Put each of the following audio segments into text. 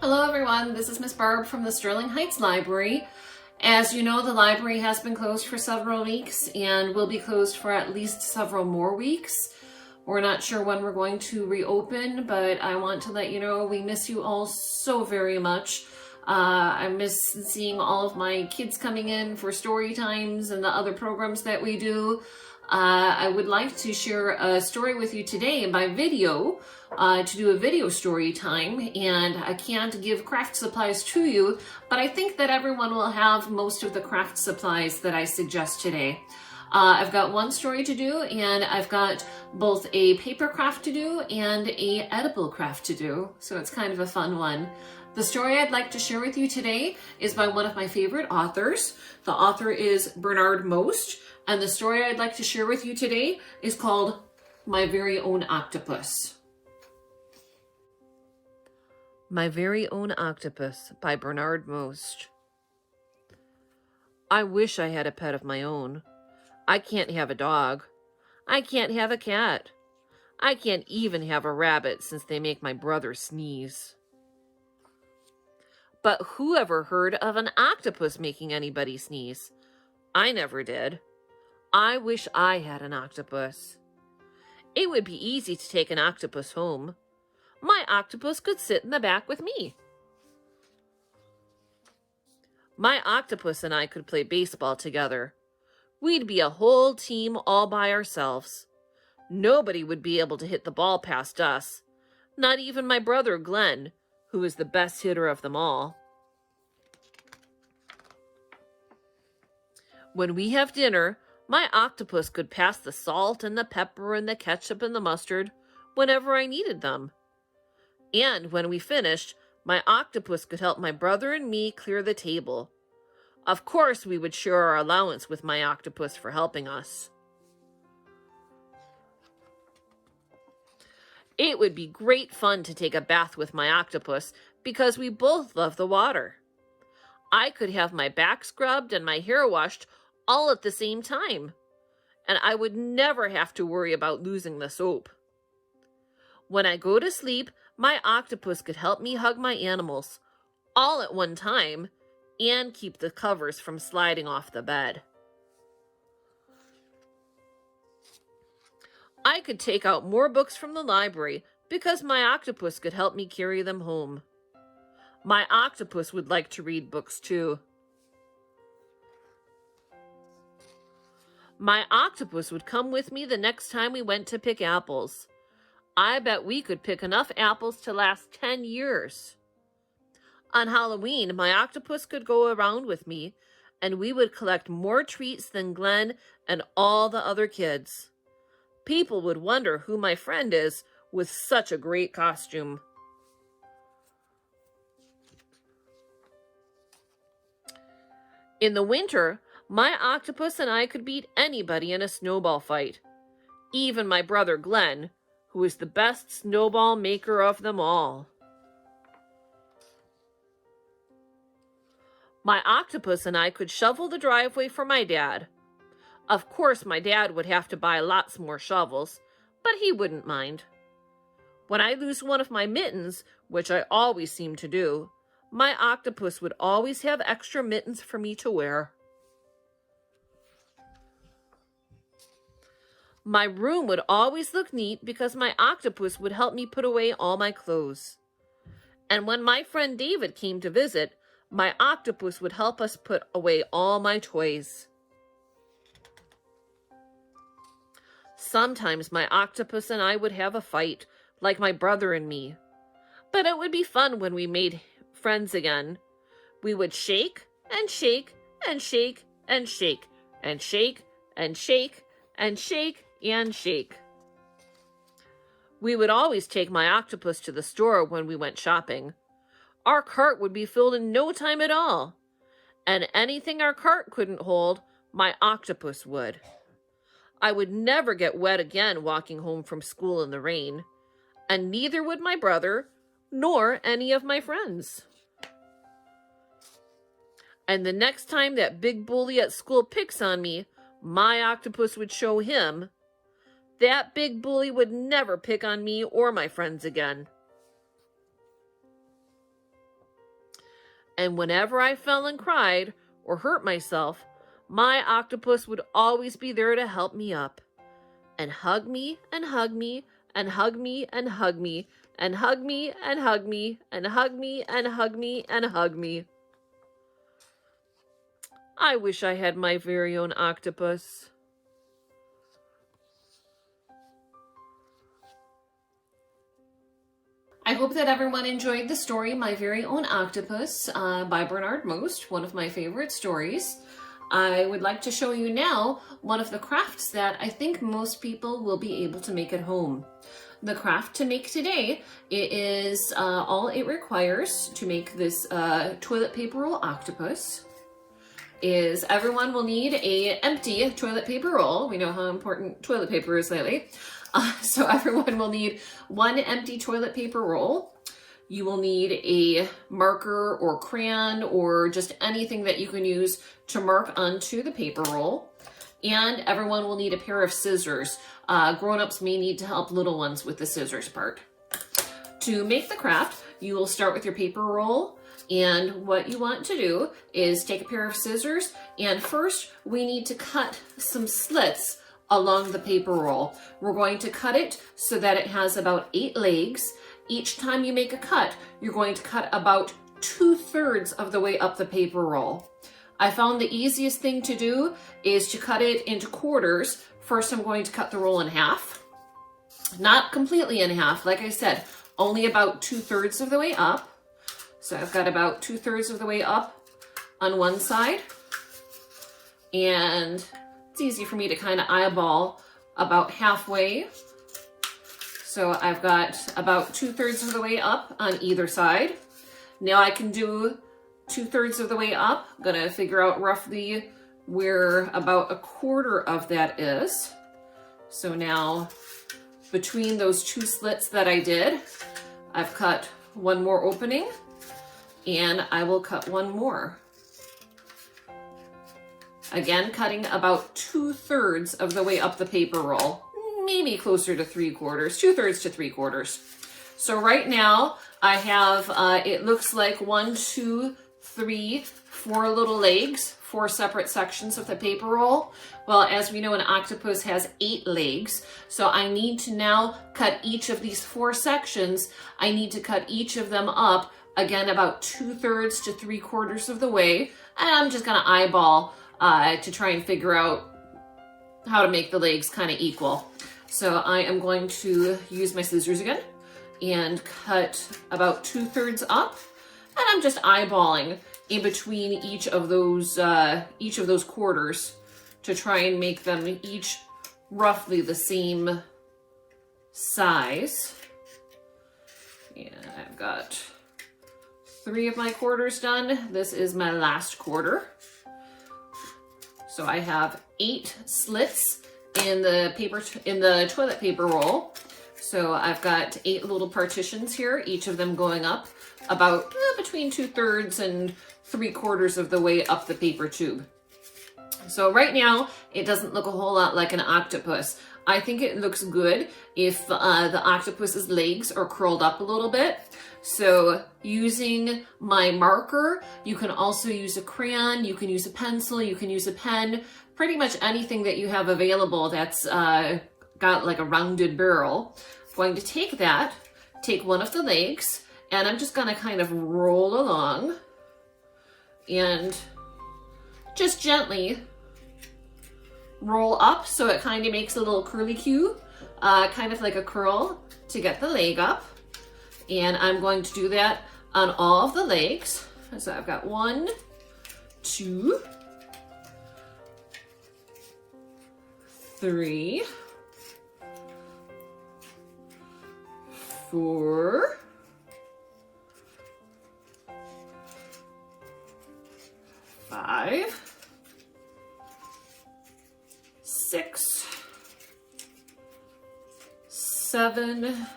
Hello everyone, this is Miss Barb from the Sterling Heights Library. As you know, the library has been closed for several weeks and will be closed for at least several more weeks. We're not sure when we're going to reopen, but I want to let you know we miss you all so very much. I miss seeing all of my kids coming in for story times and the other programs that we do. I would like to share a story with you today by video, to do a video story time, and I can't give craft supplies to you, but I think that everyone will have most of the craft supplies that I suggest today. I've got one story to do, and I've got both a paper craft to do and a edible craft to do, so it's kind of a fun one. The story I'd like to share with you today is by one of my favorite authors. The author is Bernard Most, and the story I'd like to share with you today is called My Very Own Octopus. My Very Own Octopus by Bernard Most. I wish I had a pet of my own. I can't have a dog. I can't have a cat. I can't even have a rabbit since they make my brother sneeze. But who ever heard of an octopus making anybody sneeze? I never did. I wish I had an octopus. It would be easy to take an octopus home. My octopus could sit in the back with me. My octopus and I could play baseball together. We'd be a whole team all by ourselves. Nobody would be able to hit the ball past us, not even my brother Glenn, who is the best hitter of them all. When we have dinner, my octopus could pass the salt and the pepper and the ketchup and the mustard whenever I needed them. And when we finished, my octopus could help my brother and me clear the table. Of course, we would share our allowance with my octopus for helping us. It would be great fun to take a bath with my octopus because we both love the water. I could have my back scrubbed and my hair washed all at the same time, and I would never have to worry about losing the soap. When I go to sleep, my octopus could help me hug my animals all at one time and keep the covers from sliding off the bed. I could take out more books from the library because my octopus could help me carry them home. My octopus would like to read books too. My octopus would come with me the next time we went to pick apples. I bet we could pick enough apples to last 10 years. On Halloween, my octopus could go around with me, and we would collect more treats than Glenn and all the other kids. People would wonder who my friend is with such a great costume. In the winter, my octopus and I could beat anybody in a snowball fight. Even my brother Glenn, who is the best snowball maker of them all. My octopus and I could shovel the driveway for my dad. Of course, my dad would have to buy lots more shovels, but he wouldn't mind. When I lose one of my mittens, which I always seem to do, my octopus would always have extra mittens for me to wear. My room would always look neat because my octopus would help me put away all my clothes. And when my friend David came to visit, my octopus would help us put away all my toys. Sometimes my octopus and I would have a fight, like my brother and me. But it would be fun when we made friends again. We would shake and shake and shake and shake and shake and shake and shake and shake. We would always take my octopus to the store when we went shopping. Our cart would be filled in no time at all. And anything our cart couldn't hold, my octopus would. I would never get wet again walking home from school in the rain, and neither would my brother, nor any of my friends. And the next time that big bully at school picks on me, my octopus would show him. That big bully would never pick on me or my friends again. And whenever I fell and cried or hurt myself, my octopus would always be there to help me up and hug me and hug me and hug me and hug me and hug me and hug me and hug me and hug me and hug me. I wish I had my very own octopus. I hope that everyone enjoyed the story My Very Own Octopus by Bernard Most, one of my favorite stories. I would like to show you now one of the crafts that I think most people will be able to make at home. The craft to make today, it is all it requires to make this toilet paper roll octopus is everyone will need a empty toilet paper roll. We know how important toilet paper is lately. So everyone will need one empty toilet paper roll. You will need a marker or crayon or just anything that you can use to mark onto the paper roll. And everyone will need a pair of scissors. Grown-ups may need to help little ones with the scissors part. To make the craft, you will start with your paper roll. And what you want to do is take a pair of scissors, and first we need to cut some slits along the paper roll. We're going to cut it so that it has about 8 legs. Each time you make a cut, you're going to cut about 2/3 of the way up the paper roll. I found the easiest thing to do is to cut it into quarters. First, I'm going to cut the roll in half. Not completely in half, like I said, only about 2/3 of the way up. So I've got about 2/3 of the way up on one side. And it's easy for me to kind of eyeball about halfway. So I've got about 2/3 of the way up on either side. Now I can do 2/3 of the way up. I'm gonna figure out roughly where about 1/4 of that is. So now between those 2 slits that I did, I've cut one more opening and I will cut one more. Again, cutting about 2/3 of the way up the paper roll, maybe closer to 3/4, 2/3 to 3/4. So right now I have, it looks like 1, 2, 3, 4 little legs, 4 separate sections of the paper roll. Well, as we know, an octopus has 8 legs. So I need to now cut each of these 4 sections. I need to cut each of them up, again, about 2/3 to 3/4 of the way. And I'm just gonna eyeball to try and figure out how to make the legs kind of equal. So I am going to use my scissors again and cut about 2/3 up. And I'm just eyeballing in between each of those quarters to try and make them each roughly the same size. And I've got 3 of my quarters done. This is my last quarter. So I have 8 slits in the toilet paper roll. So I've got 8 little partitions here, each of them going up about between 2/3 and 3/4 of the way up the paper tube. So right now, it doesn't look a whole lot like an octopus. I think it looks good if the octopus's legs are curled up a little bit. So using my marker, you can also use a crayon, you can use a pencil, you can use a pen, pretty much anything that you have available that's got like a rounded barrel. I'm going to take one of the legs, and I'm just gonna kind of roll along and just gently roll up so it kind of makes a little curly-cue, kind of like a curl to get the leg up. And I'm going to do that on all of the legs. So I've got 1, 2, 3, 4, 5, 6, 7,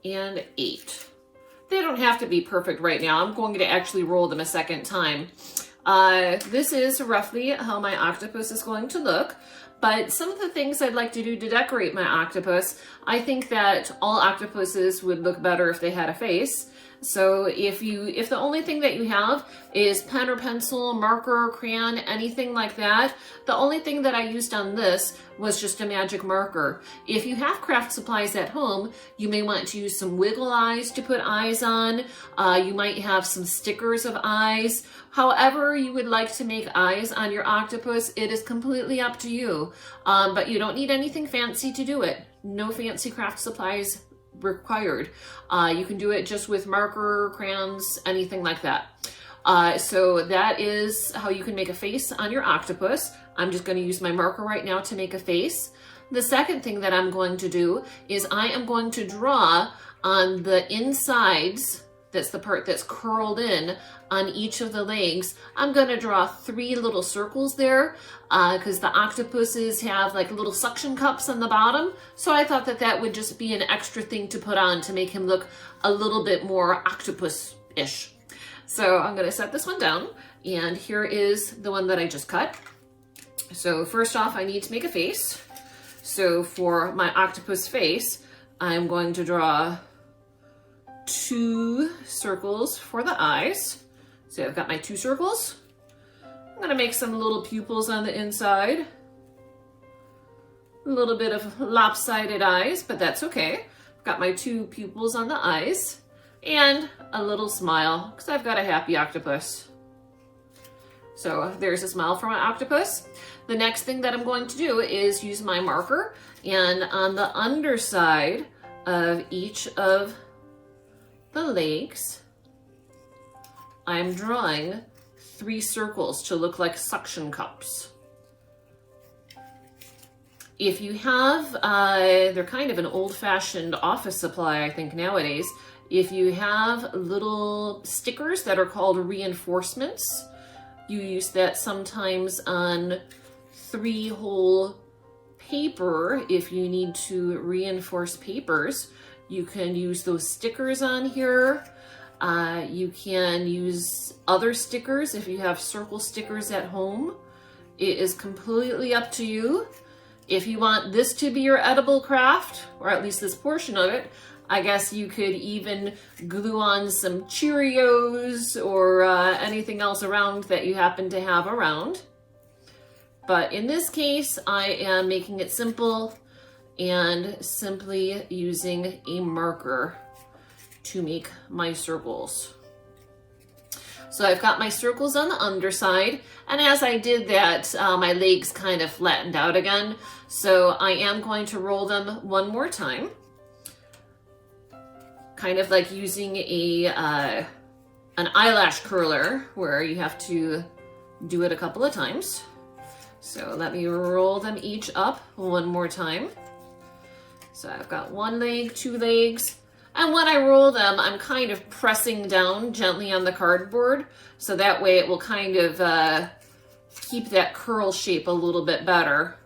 and 8. They don't have to be perfect right now. I'm going to actually roll them a second time. This is roughly how my octopus is going to look. But some of the things I'd like to do to decorate my octopus, I think that all octopuses would look better if they had a face. So if the only thing that you have is pen or pencil, marker, crayon, anything like that, the only thing that I used on this was just a magic marker. If you have craft supplies at home, you may want to use some wiggle eyes to put eyes on. You might have some stickers of eyes. However you would like to make eyes on your octopus, it is completely up to you. But you don't need anything fancy to do it. No fancy craft supplies required. You can do it just with marker, crayons, anything like that. So that is how you can make a face on your octopus. I'm just going to use my marker right now to make a face. The second thing that I'm going to do is I am going to draw on the insides, that's the part that's curled in on each of the legs. I'm going to draw 3 little circles there because the octopuses have like little suction cups on the bottom. So I thought that that would just be an extra thing to put on to make him look a little bit more octopus-ish. So I'm going to set this one down, and here is the one that I just cut. So first off, I need to make a face. So for my octopus face, I'm going to draw 2 circles for the eyes. So I've got my 2 circles. I'm going to make some little pupils on the inside. A little bit of lopsided eyes, but that's okay. I've got my 2 pupils on the eyes and a little smile because I've got a happy octopus. So there's a smile for my octopus. The next thing that I'm going to do is use my marker, and on the underside of each of the legs, I'm drawing 3 circles to look like suction cups. If you have, they're kind of an old-fashioned office supply, I think, nowadays. If you have little stickers that are called reinforcements, you use that sometimes on 3-hole paper. If you need to reinforce papers, you can use those stickers on here. You can use other stickers if you have circle stickers at home. It is completely up to you. If you want this to be your edible craft, or at least this portion of it, I guess you could even glue on some Cheerios or anything else around that you happen to have around. But in this case, I am making it simple and simply using a marker to make my circles. So I've got my circles on the underside, and as I did that, my legs kind of flattened out again. So I am going to roll them one more time, kind of like using an eyelash curler where you have to do it a couple of times. So let me roll them each up one more time. So I've got 1 leg, 2 legs, and when I roll them, I'm kind of pressing down gently on the cardboard, so that way it will kind of keep that curl shape a little bit better.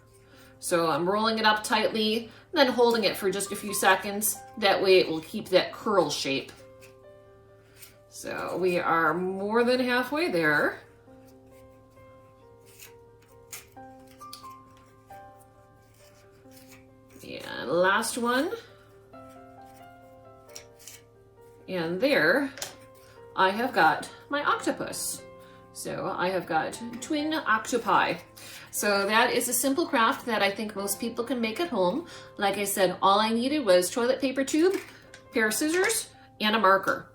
So I'm rolling it up tightly, then holding it for just a few seconds. That way it will keep that curl shape. So we are more than halfway there. And last one. And there I have got my octopus. So I have got twin octopi. So that is a simple craft that I think most people can make at home. Like I said, all I needed was toilet paper tube, pair of scissors, and a marker.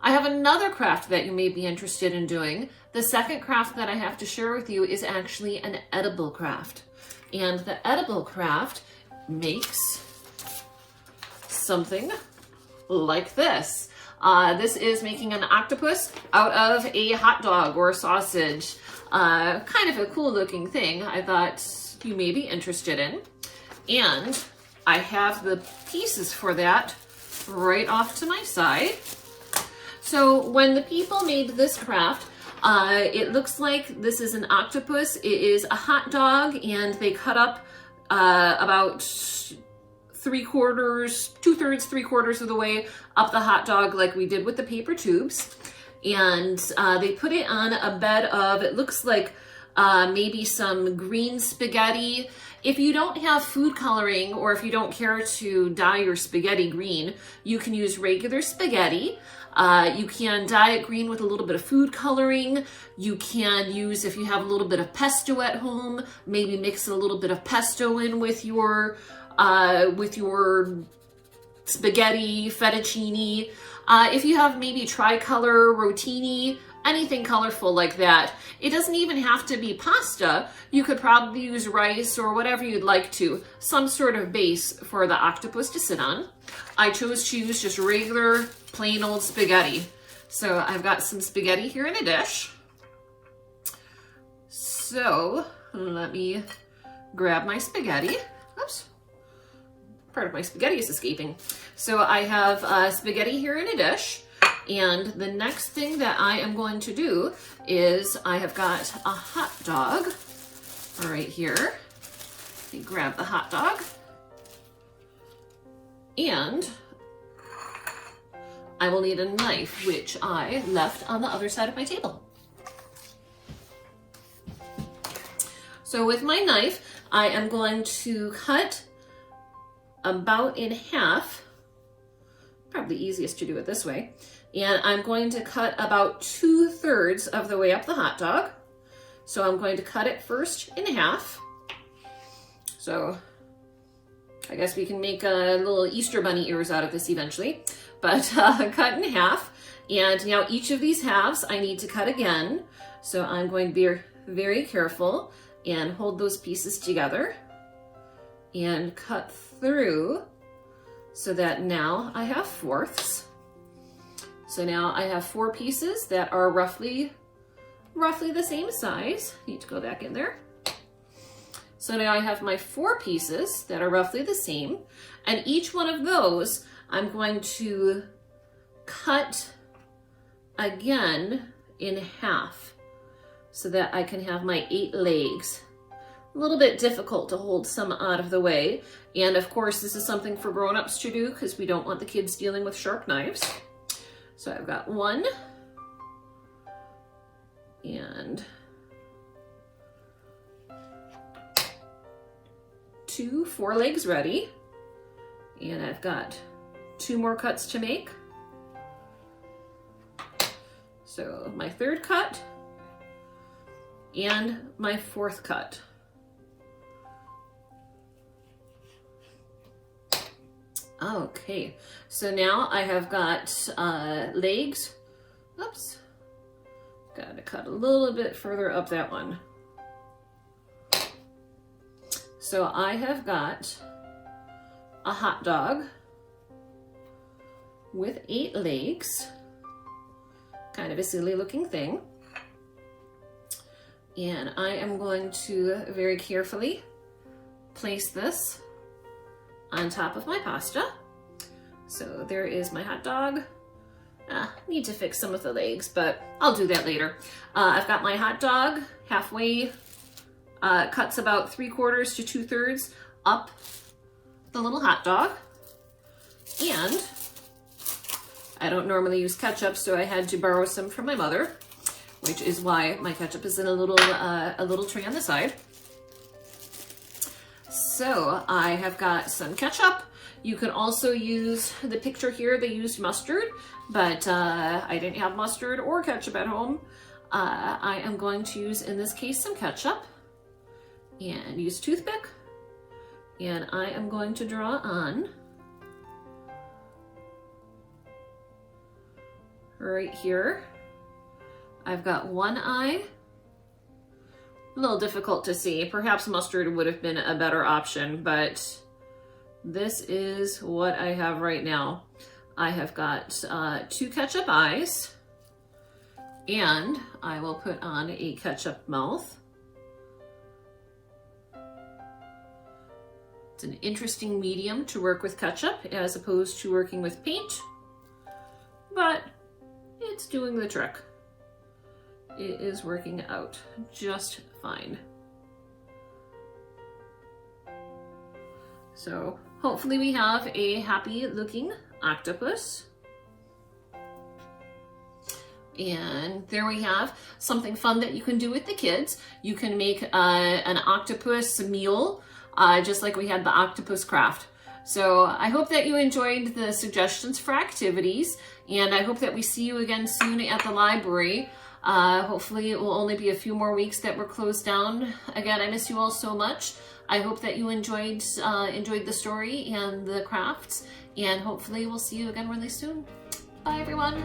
I have another craft that you may be interested in doing. The second craft that I have to share with you is actually an edible craft. And the edible craft makes something like this. This is making an octopus out of a hot dog or a sausage. Kind of a cool looking thing I thought you may be interested in. And I have the pieces for that right off to my side. So when the people made this craft, it looks like this is an octopus. It is a hot dog, and they cut up about 2/3, 3/4 of the way up the hot dog like we did with the paper tubes. And they put it on a bed of, it looks like maybe some green spaghetti. If you don't have food coloring, or if you don't care to dye your spaghetti green, you can use regular spaghetti. You can dye it green with a little bit of food coloring. You can use, if you have a little bit of pesto at home, maybe mix a little bit of pesto in with your spaghetti, fettuccine. If you have maybe tricolor, rotini, anything colorful like that. It doesn't even have to be pasta. You could probably use rice or whatever you'd like to, some sort of base for the octopus to sit on. I chose to use just regular, plain old spaghetti. So I've got some spaghetti here in a dish. So let me grab my spaghetti. Oops, part of my spaghetti is escaping. So I have spaghetti here in a dish. And the next thing that I am going to do is I have got a hot dog right here. Let me grab the hot dog. And I will need a knife, which I left on the other side of my table. So with my knife, I am going to cut about in half. Probably easiest to do it this way. And I'm going to cut about 2/3 of the way up the hot dog. So I'm going to cut it first in half. So I guess we can make a little Easter bunny ears out of this eventually, but cut in half. And now each of these halves I need to cut again. So I'm going to be very careful and hold those pieces together and cut through so that now I have fourths. So now I have 4 pieces that are roughly the same size. Need to go back in there. So now I have my 4 pieces that are roughly the same, and each one of those I'm going to cut again in half so that I can have my 8 legs. A little bit difficult to hold some out of the way, and of course this is something for grown-ups to do because we don't want the kids dealing with sharp knives. So I've got 1 and 2, 4 legs ready. And I've got 2 more cuts to make. So my 3rd cut and my 4th cut. Okay, so now I have got legs. Oops, gotta cut a little bit further up that one. So I have got a hot dog with 8 legs, kind of a silly looking thing. And I am going to very carefully place this on top of my pasta. So there is my hot dog. Need to fix some of the legs, but I'll do that later. I've got my hot dog halfway, cuts about 3/4 to 2/3 up the little hot dog. And I don't normally use ketchup, so I had to borrow some from my mother, which is why my ketchup is in a little tray on the side. So I have got some ketchup. You can also use the picture here, they used mustard, but I didn't have mustard or ketchup at home. I am going to use, in this case, some ketchup and use a toothpick. And I am going to draw on right here. I've got one eye. A little difficult to see. Perhaps mustard would have been a better option, but this is what I have right now. I have got 2 ketchup eyes, and I will put on a ketchup mouth. It's an interesting medium to work with ketchup as opposed to working with paint, but it's doing the trick. It is working out just fine. So hopefully we have a happy looking octopus. And there we have something fun that you can do with the kids. You can make an octopus meal, just like we had the octopus craft. So I hope that you enjoyed the suggestions for activities, and I hope that we see you again soon at the library. Hopefully it will only be a few more weeks that we're closed down. Again, I miss you all so much. I hope that you enjoyed the story and the crafts, and hopefully we'll see you again really soon. Bye everyone.